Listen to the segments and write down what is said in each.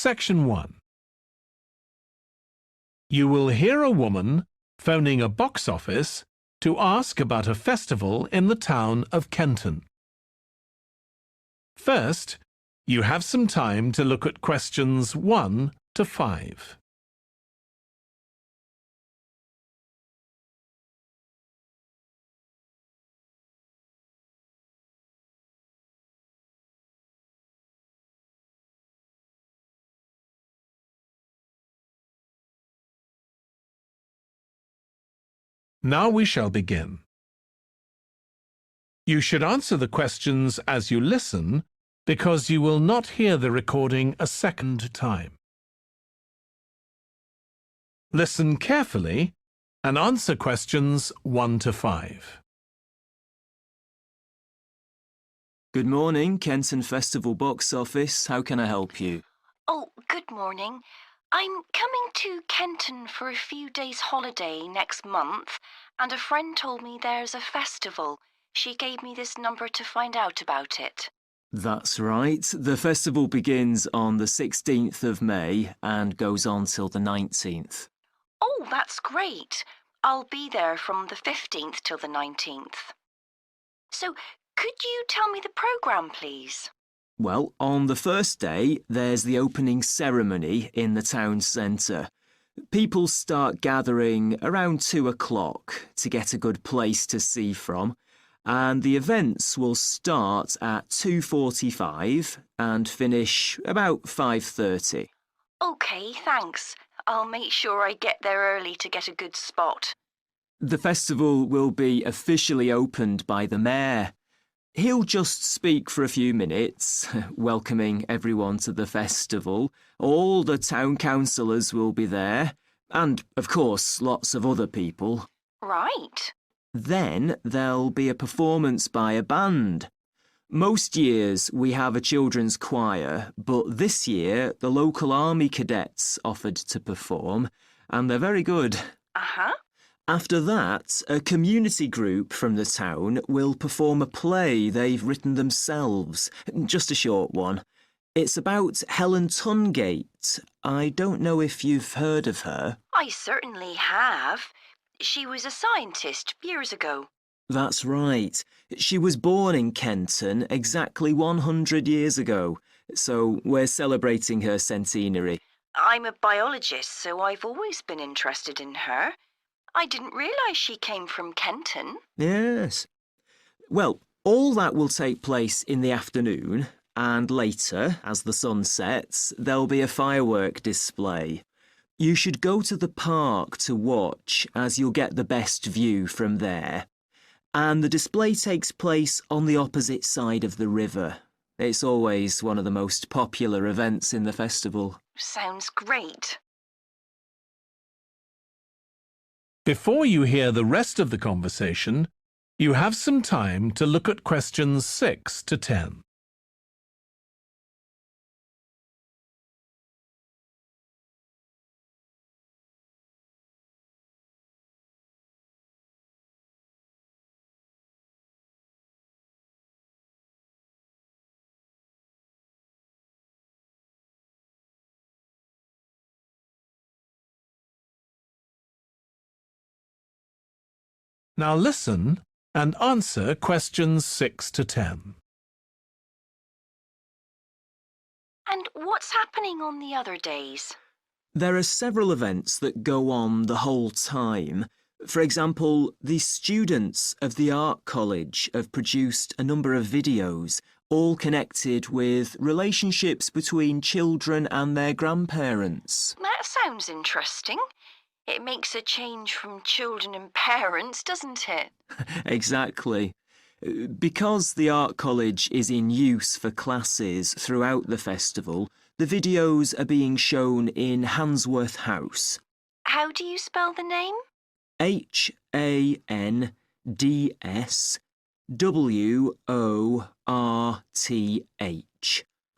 Section 1. You will hear a woman phoning a box office to ask about a festival in the town of Kenton. First, you have some time to look at questions 1 to 5. Now we shall begin. You should answer the questions as you listen, because you will not hear the recording a second time. Listen carefully and answer questions 1 to 5. Good morning, Kenton Festival box office. How can I help you? Oh, good morning. I'm coming to Kenton for a few days' holiday next month, and a friend told me there's a festival. She gave me this number to find out about it. That's right. The festival begins on the 16th of May and goes on till the 19th. Oh, that's great. I'll be there from the 15th till the 19th. So, could you tell me the programme, please? Well, on the first day, there's the opening ceremony in the town centre. People start gathering around 2 o'clock to get a good place to see from, and the events will start at 2:45 and finish about 5:30. OK, thanks. I'll make sure I get there early to get a good spot. The festival will be officially opened by the mayor. He'll just speak for a few minutes, welcoming everyone to the festival. All the town councillors will be there, and, of course, lots of other people. Right. Then there'll be a performance by a band. Most years we have a children's choir, but this year the local army cadets offered to perform, and they're very good. Uh-huh. After that, a community group from the town will perform a play they've written themselves, just a short one. It's about Helen Tungate. I don't know if you've heard of her. I certainly have. She was a scientist years ago. That's right. She was born in Kenton exactly 100 years ago, so we're celebrating her centenary. I'm a biologist, so I've always been interested in her. I didn't realise she came from Kenton. Yes. Well, all that will take place in the afternoon, and later, as the sun sets, there'll be a firework display. You should go to the park to watch, as you'll get the best view from there. And the display takes place on the opposite side of the river. It's always one of the most popular events in the festival. Sounds great. Before you hear the rest of the conversation, you have some time to look at questions 6 to 10. Now listen and answer questions 6 to 10. And what's happening on the other days? There are several events that go on the whole time. For example, the students of the art college have produced a number of videos, all connected with relationships between children and their grandparents. That sounds interesting. It makes a change from children and parents, doesn't it? Exactly. Because the art college is in use for classes throughout the festival, the videos are being shown in Handsworth House. How do you spell the name? Handsworth.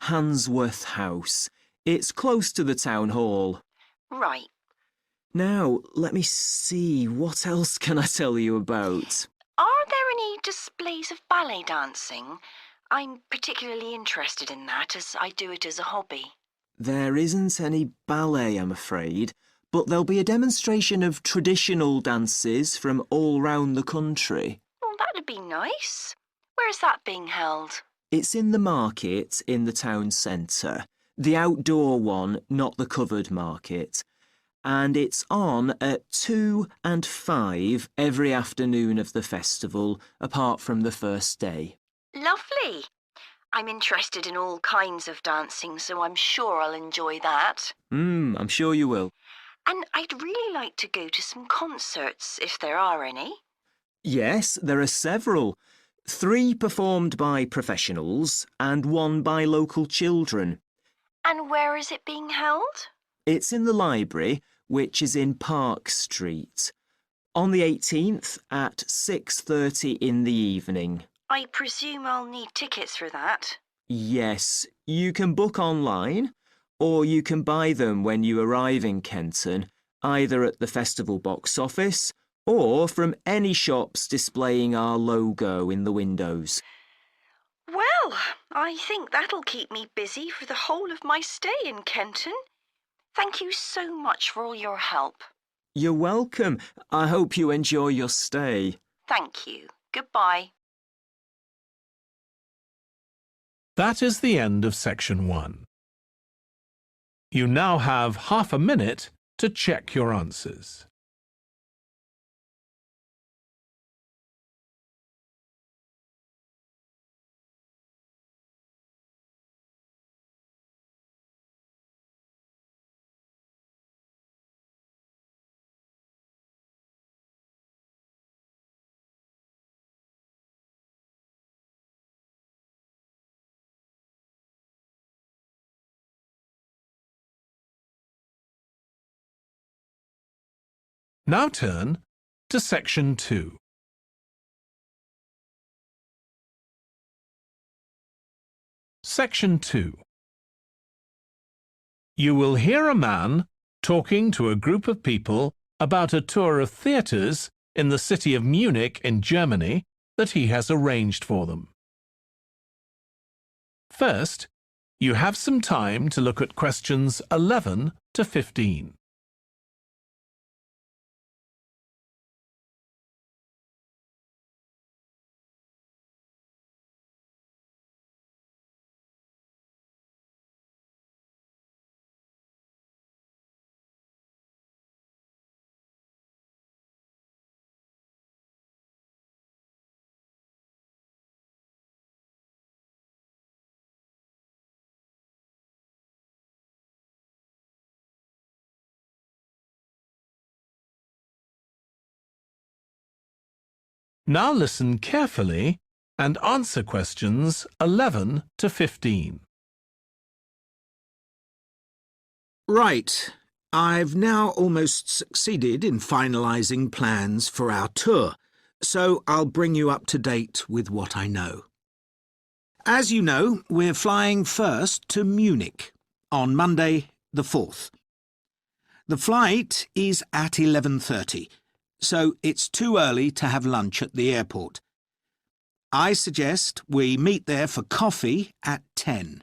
Handsworth House. It's close to the town hall. Right. Now, let me see, what else can I tell you about? Are there any displays of ballet dancing? I'm particularly interested in that, as I do it as a hobby. There isn't any ballet, I'm afraid, but there'll be a demonstration of traditional dances from all round the country. Well, that'd be nice. Where's that being held? It's in the market in the town centre, the outdoor one, not the covered market. And it's on at 2 and 5 every afternoon of the festival, apart from the first day. Lovely. I'm interested in all kinds of dancing, so I'm sure I'll enjoy that. I'm sure you will. And I'd really like to go to some concerts, if there are any. Yes, there are several. 3 performed by professionals and 1 by local children. And where is it being held? It's in the library, which is in Park Street, on the 18th at 6:30 in the evening. I presume I'll need tickets for that. Yes, you can book online, or you can buy them when you arrive in Kenton, either at the festival box office or from any shops displaying our logo in the windows. Well, I think that'll keep me busy for the whole of my stay in Kenton. Thank you so much for all your help. You're welcome. I hope you enjoy your stay. Thank you. Goodbye. That is the end of section 1. You now have half a minute to check your answers. Now turn to section 2. Section 2. You will hear a man talking to a group of people about a tour of theatres in the city of Munich in Germany that he has arranged for them. First, you have some time to look at questions 11 to 15. Now listen carefully and answer questions 11 to 15. Right. I've now almost succeeded in finalising plans for our tour, so I'll bring you up to date with what I know. As you know, we're flying first to Munich on Monday the 4th. The flight is at 11:30, so it's too early to have lunch at the airport. I suggest we meet there for coffee at 10,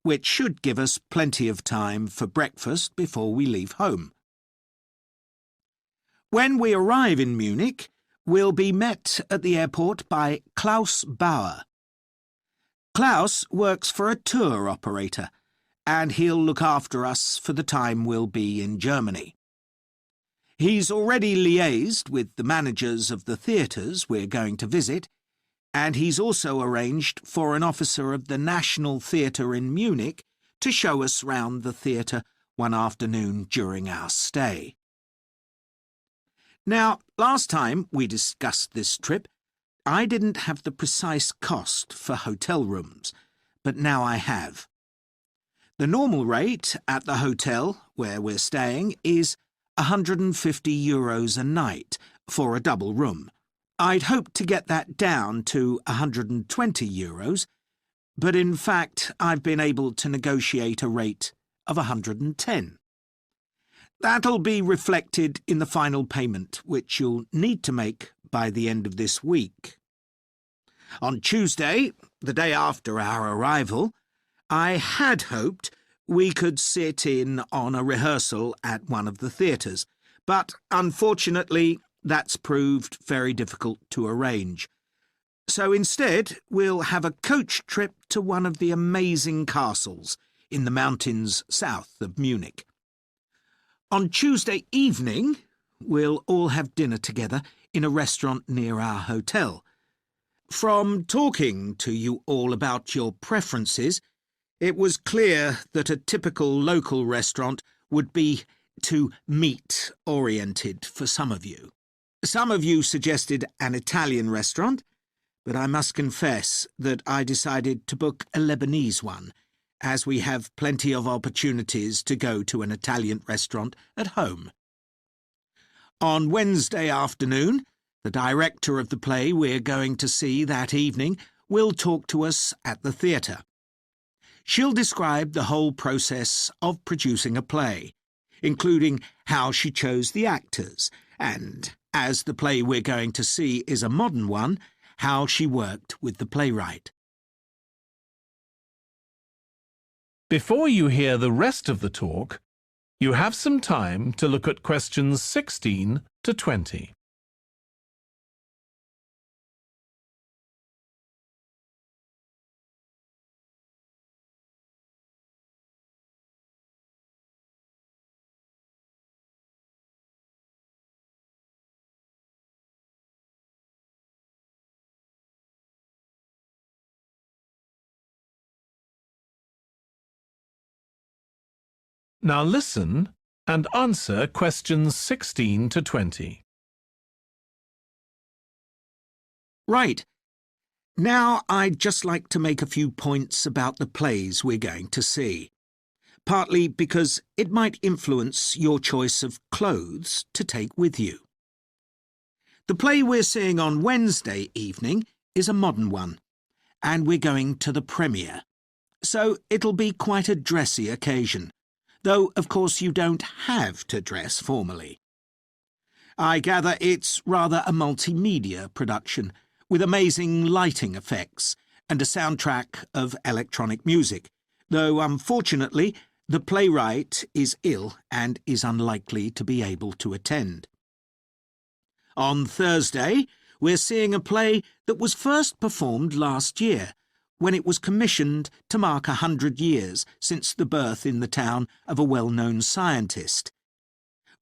which should give us plenty of time for breakfast before we leave home. When we arrive in Munich, we'll be met at the airport by Klaus Bauer. Klaus works for a tour operator, and he'll look after us for the time we'll be in Germany. He's already liaised with the managers of the theatres we're going to visit, and he's also arranged for an officer of the National Theatre in Munich to show us round the theatre one afternoon during our stay. Now, last time we discussed this trip, I didn't have the precise cost for hotel rooms, but now I have. The normal rate at the hotel where we're staying is €150 a night for a double room. I'd hoped to get that down to €120, but in fact I've been able to negotiate a rate of 110. That'll be reflected in the final payment, which you'll need to make by the end of this week. On Tuesday, the day after our arrival, I had hoped we could sit in on a rehearsal at one of the theatres, but unfortunately that's proved very difficult to arrange. So instead, we'll have a coach trip to one of the amazing castles in the mountains south of Munich. On Tuesday evening, we'll all have dinner together in a restaurant near our hotel. From talking to you all about your preferences, it was clear that a typical local restaurant would be too meat-oriented for some of you. Some of you suggested an Italian restaurant, but I must confess that I decided to book a Lebanese one, as we have plenty of opportunities to go to an Italian restaurant at home. On Wednesday afternoon, the director of the play we're going to see that evening will talk to us at the theatre. She'll describe the whole process of producing a play, including how she chose the actors, and, as the play we're going to see is a modern one, how she worked with the playwright. Before you hear the rest of the talk, you have some time to look at questions 16 to 20. Now listen and answer questions 16 to 20. Right. Now I'd just like to make a few points about the plays we're going to see, partly because it might influence your choice of clothes to take with you. The play we're seeing on Wednesday evening is a modern one, and we're going to the premiere, so it'll be quite a dressy occasion, though of course you don't have to dress formally. I gather it's rather a multimedia production, with amazing lighting effects and a soundtrack of electronic music, though unfortunately the playwright is ill and is unlikely to be able to attend. On Thursday, we're seeing a play that was first performed last year, when it was commissioned to mark 100 years since the birth in the town of a well-known scientist.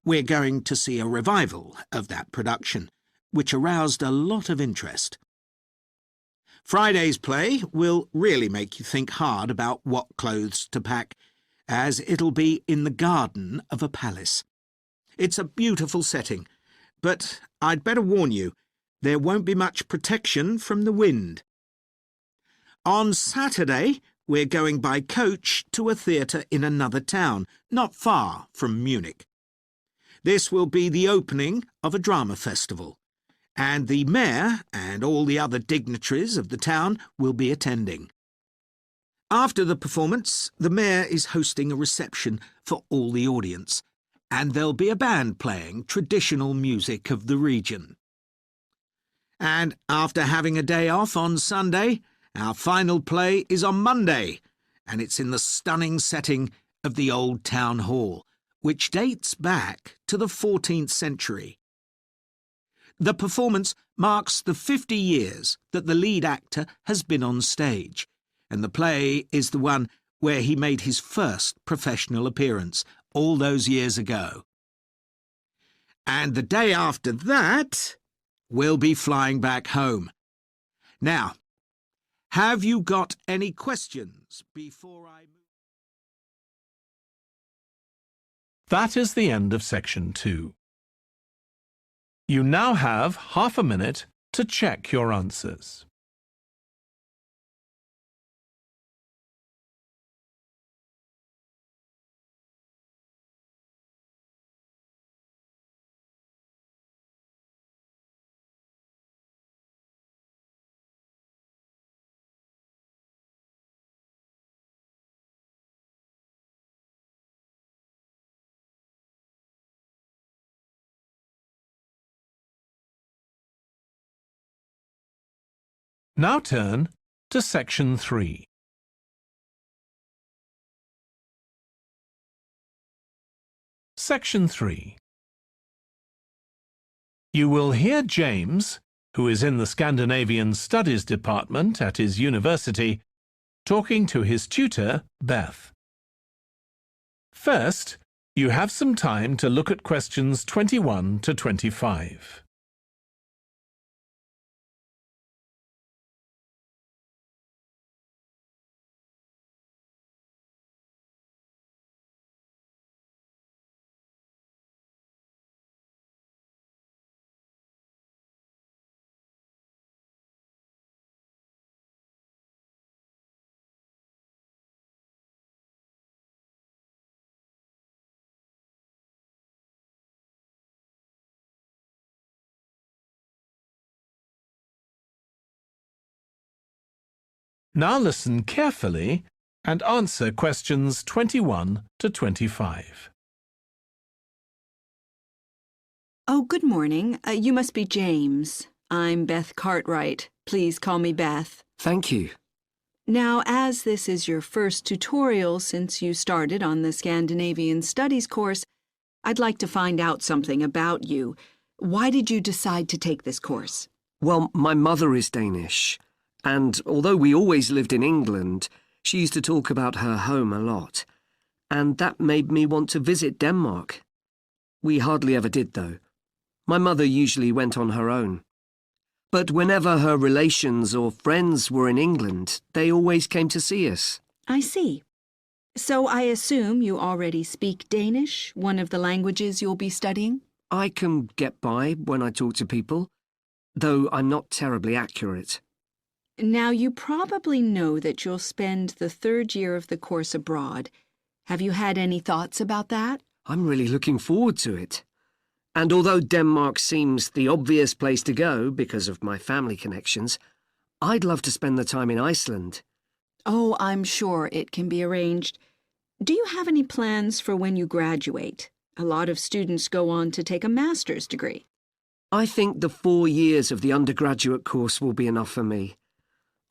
We're going to see a revival of that production, which aroused a lot of interest. Friday's play will really make you think hard about what clothes to pack, as it'll be in the garden of a palace. It's a beautiful setting, but I'd better warn you, there won't be much protection from the wind. On Saturday, we're going by coach to a theatre in another town, not far from Munich. This will be the opening of a drama festival, and the mayor and all the other dignitaries of the town will be attending. After the performance, the mayor is hosting a reception for all the audience, and there'll be a band playing traditional music of the region. And after having a day off on Sunday, our final play is on Monday, and it's in the stunning setting of the old town hall, which dates back to the 14th century. The performance marks the 50 years that the lead actor has been on stage, and the play is the one where he made his first professional appearance all those years ago. And the day after that, we'll be flying back home. Now, have you got any questions before I move? That is the end of section 2. You now have half a minute to check your answers. Now turn to section 3. Section 3. You will hear James, who is in the Scandinavian Studies department at his university, talking to his tutor, Beth. First, you have some time to look at questions 21 to 25. Now listen carefully and answer questions 21 to 25. Oh, good morning. You must be James. I'm Beth Cartwright. Please call me Beth. Thank you. Now, as this is your first tutorial since you started on the Scandinavian Studies course, I'd like to find out something about you. Why did you decide to take this course? Well, my mother is Danish, and although we always lived in England, she used to talk about her home a lot, and that made me want to visit Denmark. We hardly ever did, though. My mother usually went on her own. But whenever her relations or friends were in England, they always came to see us. I see. So I assume you already speak Danish, one of the languages you'll be studying? I can get by when I talk to people, though I'm not terribly accurate. Now, you probably know that you'll spend the third year of the course abroad. Have you had any thoughts about that? I'm really looking forward to it. And although Denmark seems the obvious place to go because of my family connections, I'd love to spend the time in Iceland. Oh, I'm sure it can be arranged. Do you have any plans for when you graduate? A lot of students go on to take a master's degree. I think the 4 years of the undergraduate course will be enough for me.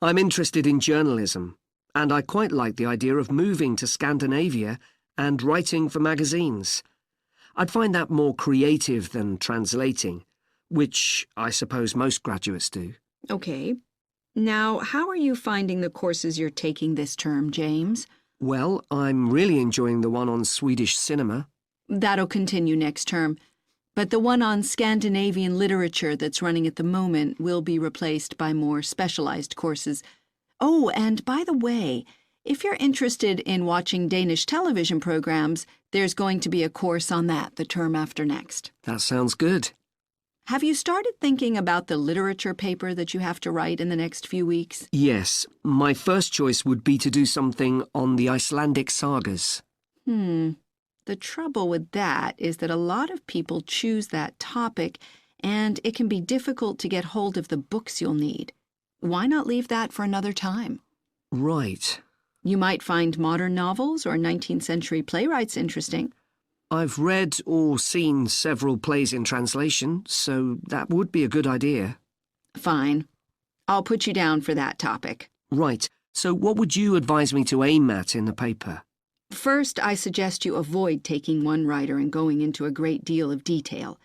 I'm interested in journalism, and I quite like the idea of moving to Scandinavia and writing for magazines. I'd find that more creative than translating, which I suppose most graduates do. Okay. Now, how are you finding the courses you're taking this term, James? Well, I'm really enjoying the one on Swedish cinema. That'll continue next term. But the one on Scandinavian literature that's running at the moment will be replaced by more specialized courses. Oh, and by the way, if you're interested in watching Danish television programs, there's going to be a course on that the term after next. That sounds good. Have you started thinking about the literature paper that you have to write in the next few weeks? Yes, my first choice would be to do something on the Icelandic sagas. The trouble with that is that a lot of people choose that topic, and it can be difficult to get hold of the books you'll need. Why not leave that for another time? Right. You might find modern novels or 19th century playwrights interesting. I've read or seen several plays in translation, so that would be a good idea. Fine. I'll put you down for that topic. Right. So what would you advise me to aim at in the paper? First, I suggest you avoid taking one writer and going into a great deal of detail.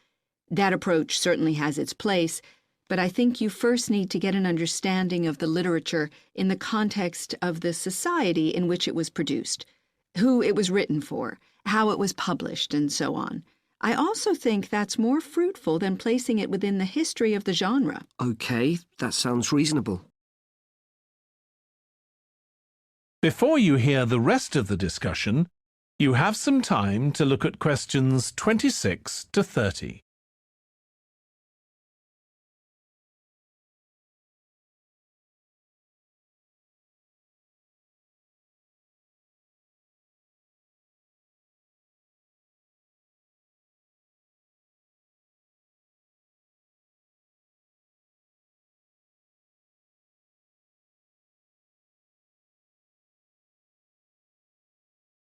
That approach certainly has its place, but I think you first need to get an understanding of the literature in the context of the society in which it was produced, who it was written for, how it was published, and so on. I also think that's more fruitful than placing it within the history of the genre. Okay, that sounds reasonable. Before you hear the rest of the discussion, you have some time to look at questions 26 to 30.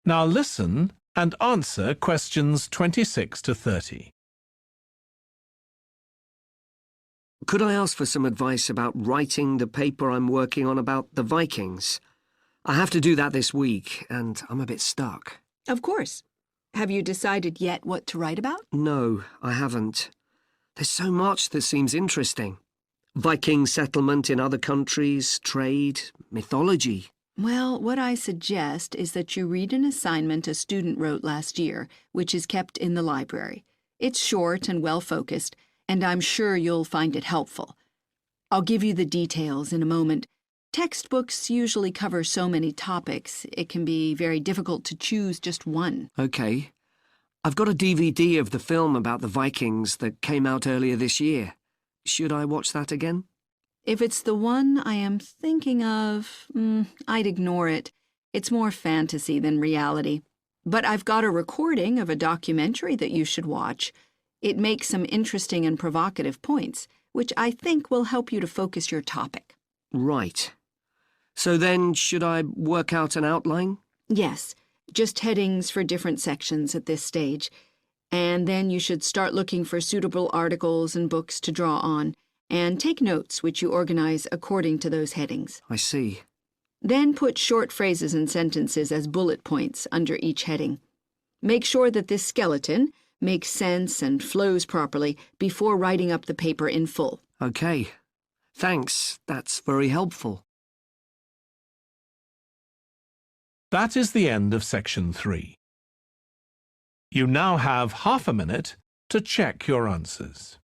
Now listen and answer questions 26 to 30. Could I ask for some advice about writing the paper I'm working on about the Vikings? I have to do that this week, and I'm a bit stuck. Of course. Have you decided yet what to write about? No, I haven't. There's so much that seems interesting. Viking settlement in other countries, trade, mythology. Well, what I suggest is that you read an assignment a student wrote last year, which is kept in the library. It's short and well-focused, and I'm sure you'll find it helpful. I'll give you the details in a moment. Textbooks usually cover so many topics, it can be very difficult to choose just one. OK. I've got a DVD of the film about the Vikings that came out earlier this year. Should I watch that again? If it's the one I am thinking of, I'd ignore it. It's more fantasy than reality. But I've got a recording of a documentary that you should watch. It makes some interesting and provocative points, which I think will help you to focus your topic. Right. So then, should I work out an outline? Yes, just headings for different sections at this stage. And then you should start looking for suitable articles and books to draw on, and take notes which you organize according to those headings. I see. Then put short phrases and sentences as bullet points under each heading. Make sure that this skeleton makes sense and flows properly before writing up the paper in full. OK. Thanks, that's very helpful. That is the end of section 3. You now have half a minute to check your answers.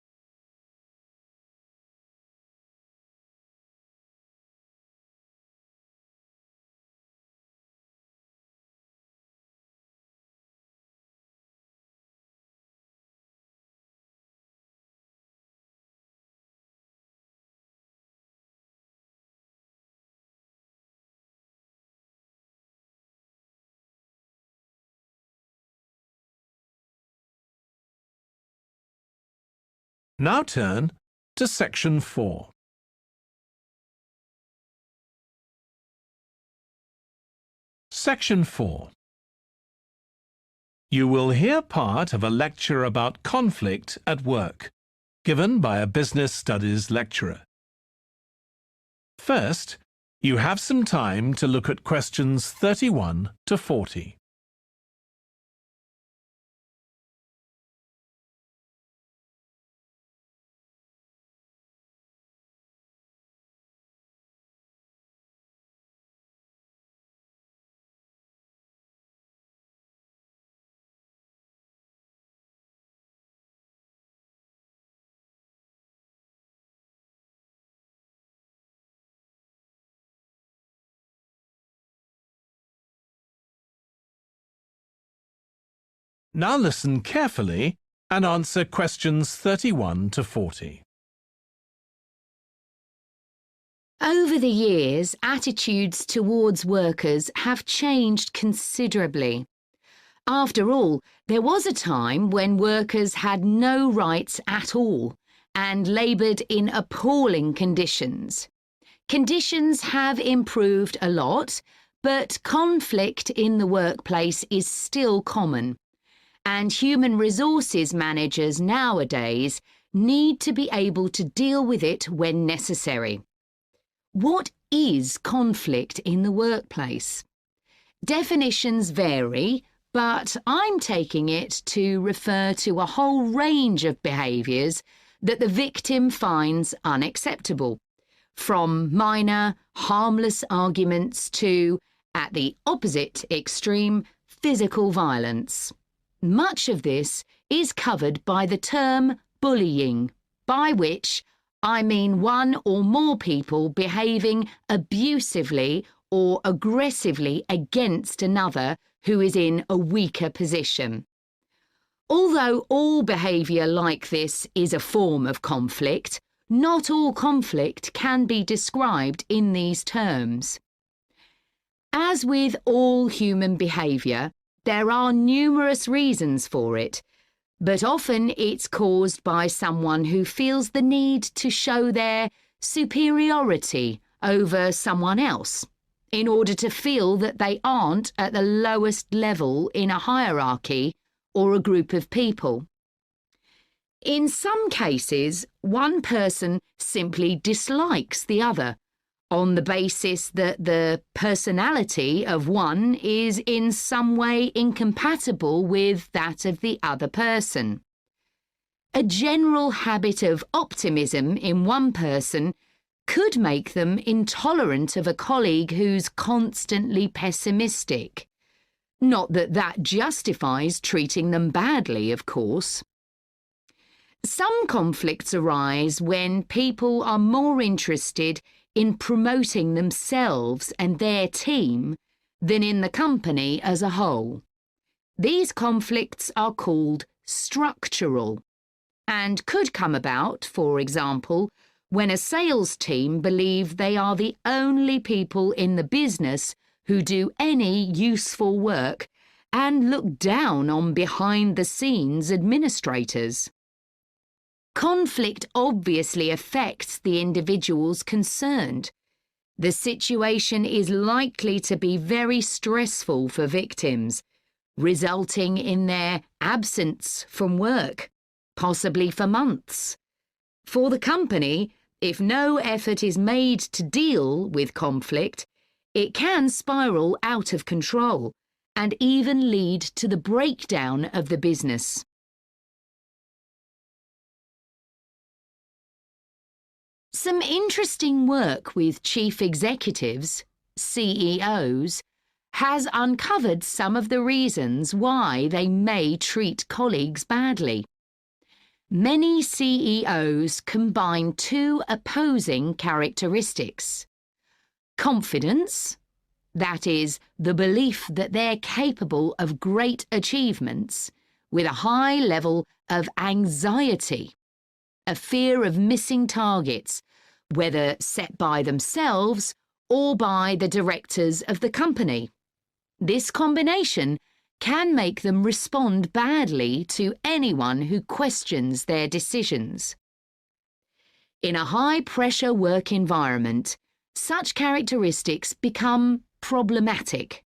Now turn to section 4. Section 4. You will hear part of a lecture about conflict at work, given by a business studies lecturer. First, you have some time to look at questions 31 to 40. Now listen carefully and answer questions 31 to 40. Over the years, attitudes towards workers have changed considerably. After all, there was a time when workers had no rights at all and laboured in appalling conditions. Conditions have improved a lot, but conflict in the workplace is still common. And human resources managers nowadays need to be able to deal with it when necessary. What is conflict in the workplace? Definitions vary, but I'm taking it to refer to a whole range of behaviours that the victim finds unacceptable, from minor, harmless arguments to, at the opposite extreme, physical violence. Much of this is covered by the term bullying, by which I mean one or more people behaving abusively or aggressively against another who is in a weaker position. Although all behaviour like this is a form of conflict, not all conflict can be described in these terms. As with all human behaviour, there are numerous reasons for it, but often it's caused by someone who feels the need to show their superiority over someone else, in order to feel that they aren't at the lowest level in a hierarchy or a group of people. In some cases, one person simply dislikes the other, on the basis that the personality of one is in some way incompatible with that of the other person. A general habit of optimism in one person could make them intolerant of a colleague who's constantly pessimistic. Not that that justifies treating them badly, of course. Some conflicts arise when people are more interested in promoting themselves and their team than in the company as a whole. These conflicts are called structural and could come about, for example, when a sales team believe they are the only people in the business who do any useful work and look down on behind-the-scenes administrators. Conflict obviously affects the individuals concerned. The situation is likely to be very stressful for victims, resulting in their absence from work, possibly for months. For the company, if no effort is made to deal with conflict, it can spiral out of control and even lead to the breakdown of the business. Some interesting work with chief executives, CEOs, has uncovered some of the reasons why they may treat colleagues badly. Many CEOs combine two opposing characteristics: confidence, that is, the belief that they're capable of great achievements, with a high level of anxiety, a fear of missing targets, whether set by themselves or by the directors of the company. This combination can make them respond badly to anyone who questions their decisions. In a high-pressure work environment, such characteristics become problematic,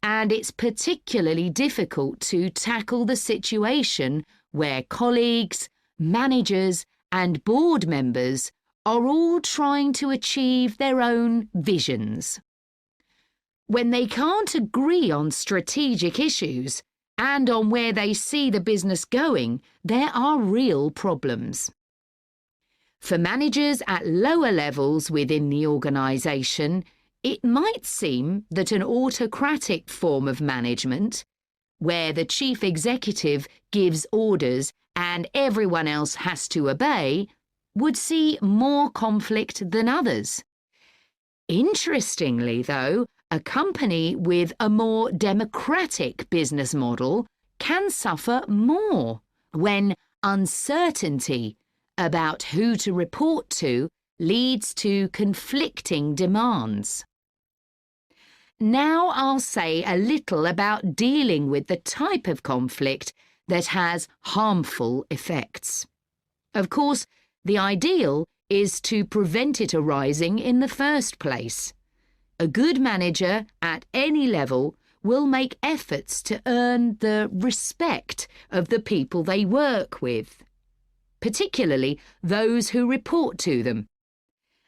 and it's particularly difficult to tackle the situation where colleagues, managers, and board members are all trying to achieve their own visions. When they can't agree on strategic issues and on where they see the business going, there are real problems. For managers at lower levels within the organisation, it might seem that an autocratic form of management, where the chief executive gives orders and everyone else has to obey, would see more conflict than others. Interestingly, though, a company with a more democratic business model can suffer more when uncertainty about who to report to leads to conflicting demands. Now I'll say a little about dealing with the type of conflict that has harmful effects. Of course, the ideal is to prevent it arising in the first place. A good manager at any level will make efforts to earn the respect of the people they work with, particularly those who report to them.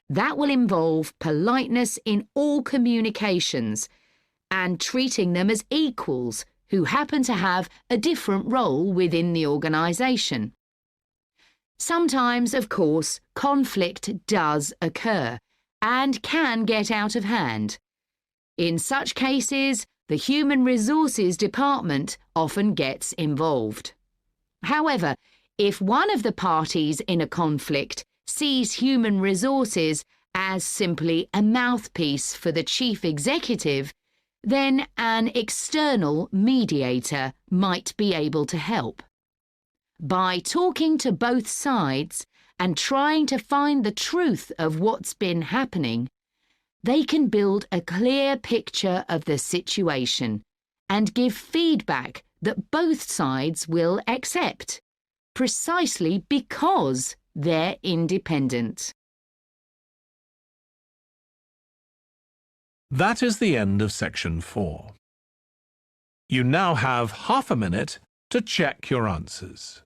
That will involve politeness in all communications and treating them as equals who happen to have a different role within the organisation. Sometimes, of course, conflict does occur and can get out of hand. In such cases, the Human Resources Department often gets involved. However, if one of the parties in a conflict sees human resources as simply a mouthpiece for the chief executive, then an external mediator might be able to help. By talking to both sides and trying to find the truth of what's been happening, they can build a clear picture of the situation and give feedback that both sides will accept, precisely because they're independent. That is the end of section 4. You now have half a minute to check your answers.